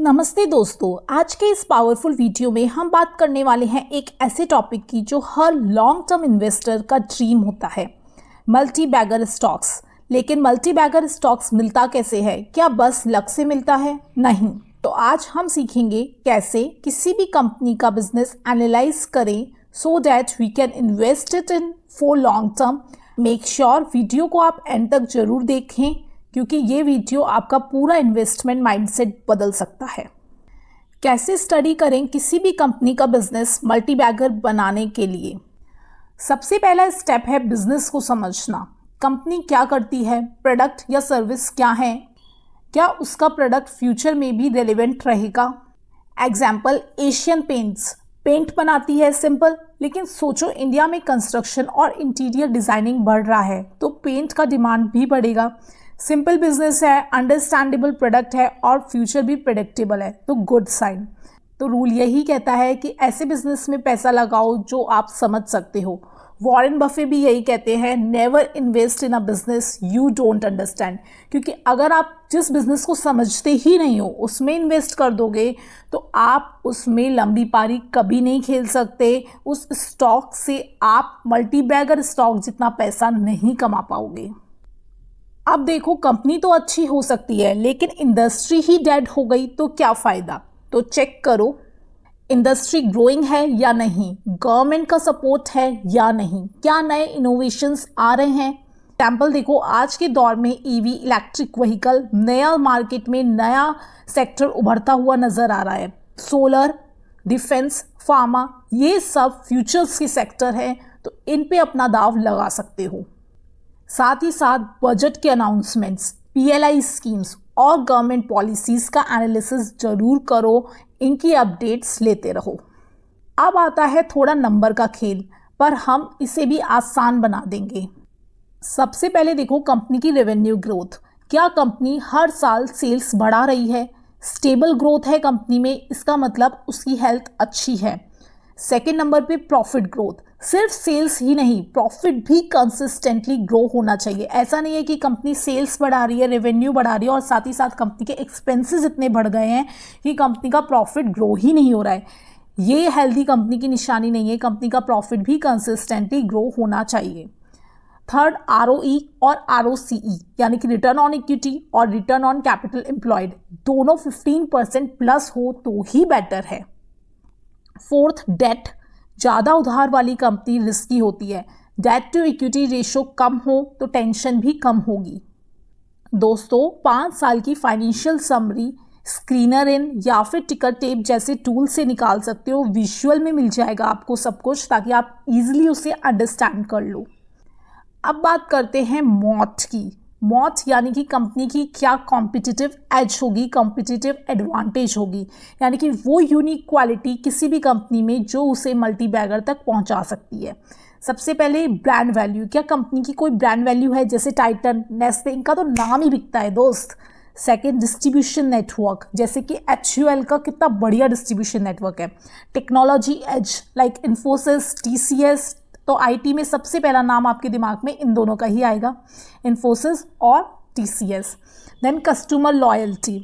नमस्ते दोस्तों, आज के इस पावरफुल वीडियो में हम बात करने वाले हैं एक ऐसे टॉपिक की जो हर लॉन्ग टर्म इन्वेस्टर का ड्रीम होता है, मल्टी बैगर स्टॉक्स। लेकिन मल्टी बैगर स्टॉक्स मिलता कैसे है? क्या बस लक से मिलता है? नहीं। तो आज हम सीखेंगे कैसे किसी भी कंपनी का बिजनेस एनालाइज करें so that we can invest it in for long term. Make sure video को आप एंड तक जरूर देखें, क्योंकि ये वीडियो आपका पूरा इन्वेस्टमेंट माइंडसेट बदल सकता है। कैसे स्टडी करें किसी भी कंपनी का बिजनेस मल्टी बैगर बनाने के लिए? सबसे पहला स्टेप है बिजनेस को समझना। कंपनी क्या करती है, प्रोडक्ट या सर्विस क्या है, क्या उसका प्रोडक्ट फ्यूचर में भी रेलेवेंट रहेगा। एग्जाम्पल, एशियन पेंट्स पेंट बनाती है, सिंपल। लेकिन सोचो इंडिया में कंस्ट्रक्शन और इंटीरियर डिजाइनिंग बढ़ रहा है तो पेंट का डिमांड भी बढ़ेगा। सिंपल बिजनेस है, अंडरस्टैंडेबल प्रोडक्ट है और फ्यूचर भी प्रेडिक्टेबल है, तो गुड साइन। तो रूल यही कहता है कि ऐसे बिजनेस में पैसा लगाओ जो आप समझ सकते हो। वॉरेन बफे भी यही कहते हैं, never invest in a business you don't understand. क्योंकि अगर आप जिस बिजनेस को समझते ही नहीं हो उसमें इन्वेस्ट कर दोगे तो आप उसमें लंबी पारी कभी नहीं खेल सकते। उस स्टॉक से आप मल्टी बैगर स्टॉक जितना पैसा नहीं कमा पाओगे। अब देखो, कंपनी तो अच्छी हो सकती है लेकिन इंडस्ट्री ही डेड हो गई तो क्या फ़ायदा? तो चेक करो, इंडस्ट्री ग्रोइंग है या नहीं, गवर्नमेंट का सपोर्ट है या नहीं, क्या नए इनोवेशंस आ रहे हैं। एग्जाम्पल देखो, आज के दौर में ईवी इलेक्ट्रिक व्हीकल नया मार्केट में नया सेक्टर उभरता हुआ नज़र आ रहा है। सोलर, डिफेंस, फार्मा, ये सब फ्यूचर्स के सेक्टर हैं, तो इन पे अपना दाव लगा सकते हो। साथ ही साथ बजट के अनाउंसमेंट्स, पीएलआई स्कीम्स और गवर्नमेंट पॉलिसीज़ का एनालिसिस जरूर करो, इनकी अपडेट्स लेते रहो। अब आता है थोड़ा नंबर का खेल, पर हम इसे भी आसान बना देंगे। सबसे पहले देखो कंपनी की रेवेन्यू ग्रोथ। क्या कंपनी हर साल सेल्स बढ़ा रही है? स्टेबल ग्रोथ है कंपनी में, इसका मतलब उसकी हेल्थ अच्छी है। सेकेंड नंबर पे प्रॉफिट ग्रोथ। सिर्फ सेल्स ही नहीं, प्रॉफिट भी कंसिस्टेंटली ग्रो होना चाहिए। ऐसा नहीं है कि कंपनी सेल्स बढ़ा रही है, रेवेन्यू बढ़ा रही है और साथ ही साथ कंपनी के एक्सपेंसेस इतने बढ़ गए हैं कि कंपनी का प्रॉफिट ग्रो ही नहीं हो रहा है। ये हेल्दी कंपनी की निशानी नहीं है। कंपनी का प्रॉफिट भी कंसिस्टेंटली ग्रो होना चाहिए। थर्ड, आरओई और आरओसीई यानी कि रिटर्न ऑन इक्विटी और रिटर्न ऑन कैपिटल एम्प्लॉयड, दोनों 15% प्लस हो तो ही बेटर है। Fourth, debt. ज़्यादा उधार वाली कंपनी रिस्की होती है। डेट टू इक्विटी रेशो कम हो तो टेंशन भी कम होगी। दोस्तों, 5 साल की फाइनेंशियल समरी स्क्रीनर इन या फिर टिकर टेप जैसे टूल से निकाल सकते हो। विजुअल में मिल जाएगा आपको सब कुछ, ताकि आप इजीली उसे अंडरस्टैंड कर लो। अब बात करते हैं मॉट की। मॉट यानी कि कंपनी की क्या कॉम्पिटिटिव एज होगी, कॉम्पिटिटिव एडवांटेज होगी, यानी कि वो यूनिक क्वालिटी किसी भी कंपनी में जो उसे मल्टी बैगर तक पहुंचा सकती है। सबसे पहले ब्रांड वैल्यू। क्या कंपनी की कोई ब्रांड वैल्यू है? जैसे टाइटन, नेस्ले, इनका तो नाम ही बिकता है दोस्त। सेकेंड, डिस्ट्रीब्यूशन नेटवर्क, जैसे कि HUL का कितना बढ़िया डिस्ट्रीब्यूशन नेटवर्क है। Technology as like Infosys, TCS। तो IT में सबसे पहला नाम आपके दिमाग में इन दोनों का ही आएगा, इन्फोसिस और TCS। Then customer loyalty.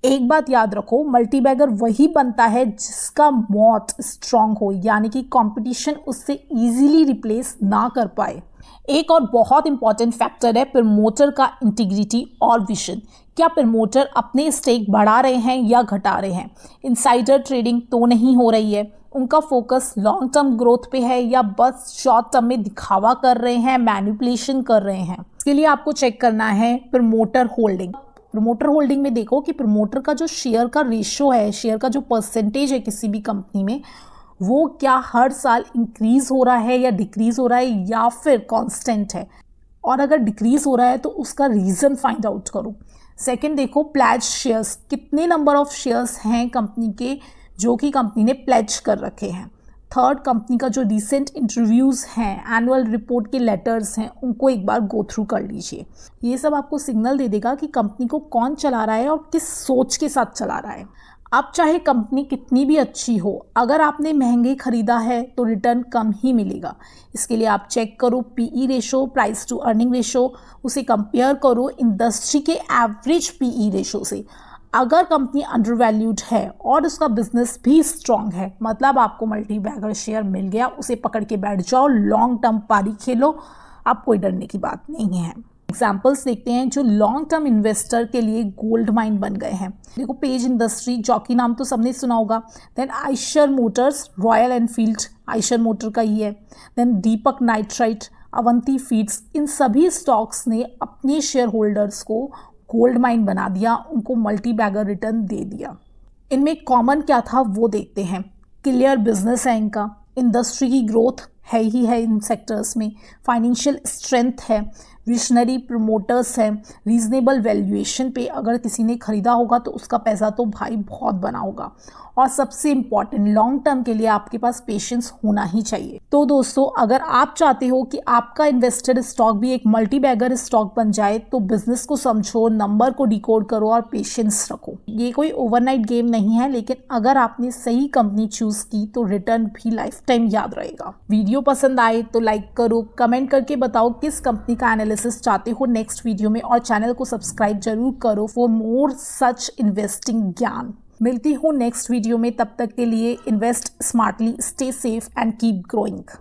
एक बात याद रखो, मल्टी बैगर वही बनता है जिसका मॉट स्ट्रांग हो, यानी कि कंपटीशन उससे इजीली रिप्लेस ना कर पाए। एक और बहुत इंपॉर्टेंट फैक्टर है प्रमोटर का इंटीग्रिटी और विजन। क्या प्रमोटर अपने स्टेक बढ़ा रहे हैं या घटा रहे हैं? इनसाइडर ट्रेडिंग तो नहीं हो रही है? उनका फोकस लॉन्ग टर्म ग्रोथ पे है या बस शॉर्ट टर्म में दिखावा कर रहे हैं, मैनिपुलेशन कर रहे हैं? इसके लिए आपको चेक करना है प्रमोटर होल्डिंग। प्रमोटर होल्डिंग में देखो कि प्रमोटर का जो शेयर का रेशो है, शेयर का जो परसेंटेज है किसी भी कंपनी में, वो क्या हर साल इंक्रीज हो रहा है या डिक्रीज हो रहा है या फिर कांस्टेंट है। और अगर डिक्रीज हो रहा है तो उसका रीज़न फाइंड आउट करो। सेकंड देखो प्लेज शेयर्स, कितने नंबर ऑफ शेयर्स हैं कंपनी के जो कि कंपनी ने प्लेज कर रखे हैं। थर्ड, कंपनी का जो रिसेंट इंटरव्यूज़ हैं, एनुअल रिपोर्ट के लेटर्स हैं, उनको एक बार गो थ्रू कर लीजिए। ये सब आपको सिग्नल दे देगा कि कंपनी को कौन चला रहा है और किस सोच के साथ चला रहा है। अब चाहे कंपनी कितनी भी अच्छी हो, अगर आपने महंगे खरीदा है तो रिटर्न कम ही मिलेगा। इसके लिए आप चेक करो PE ratio, price to earning ratio, उसे कंपेयर करो इंडस्ट्री के एवरेज PE रेशो से। अगर कंपनी अंडर वैल्यूड है और उसका बिजनेस भी स्ट्रांग है, मतलब आपको मल्टी बैगर शेयर मिल गया, उसे पकड़ के बैठ जाओ, लॉन्ग टर्म पारी खेलो, अब कोई डरने की बात नहीं है। एग्जाम्पल्स देखते हैं जो लॉन्ग टर्म इन्वेस्टर के लिए गोल्ड माइन बन गए हैं। देखो, पेज इंडस्ट्री, जॉकी नाम तो सबने सुना होगा। Then Eicher Motors, Royal Enfield Eicher Motor का ही है। Then Deepak nitrite, Avanti feeds, इन सभी स्टॉक्स ने अपने शेयर होल्डर्स को गोल्ड माइन बना दिया, उनको मल्टी बैगर रिटर्न दे दिया। इनमें कॉमन क्या था वो देखते हैं। क्लियर बिजनेस है इनका, इंडस्ट्री की ग्रोथ है ही है इन सेक्टर्स में, फाइनेंशियल स्ट्रेंथ है, विजनरी प्रमोटर्स हैं, रीजनेबल वैल्यूएशन पे अगर किसी ने खरीदा होगा तो उसका पैसा तो भाई बहुत बना होगा, और सबसे इम्पॉर्टेंट लॉन्ग टर्म के लिए आपके पास पेशेंस होना ही चाहिए। तो दोस्तों, अगर आप चाहते हो कि आपका इन्वेस्टेड स्टॉक भी एक मल्टी बैगर स्टॉक बन जाए तो बिजनेस को समझो, नंबर को डिकोड करो और पेशेंस रखो। ये कोई ओवरनाइट गेम नहीं है, लेकिन अगर आपने सही कंपनी चूज की तो रिटर्न भी लाइफ टाइम याद रहेगा। वीडियो पसंद आए तो लाइक करो, कमेंट करके बताओ किस कंपनी का एनालिसिस चाहते हो नेक्स्ट वीडियो में, और चैनल को सब्सक्राइब जरूर करो फॉर मोर सच इन्वेस्टिंग ज्ञान। मिलती हूँ नेक्स्ट वीडियो में, तब तक के लिए invest smartly, stay safe and keep growing.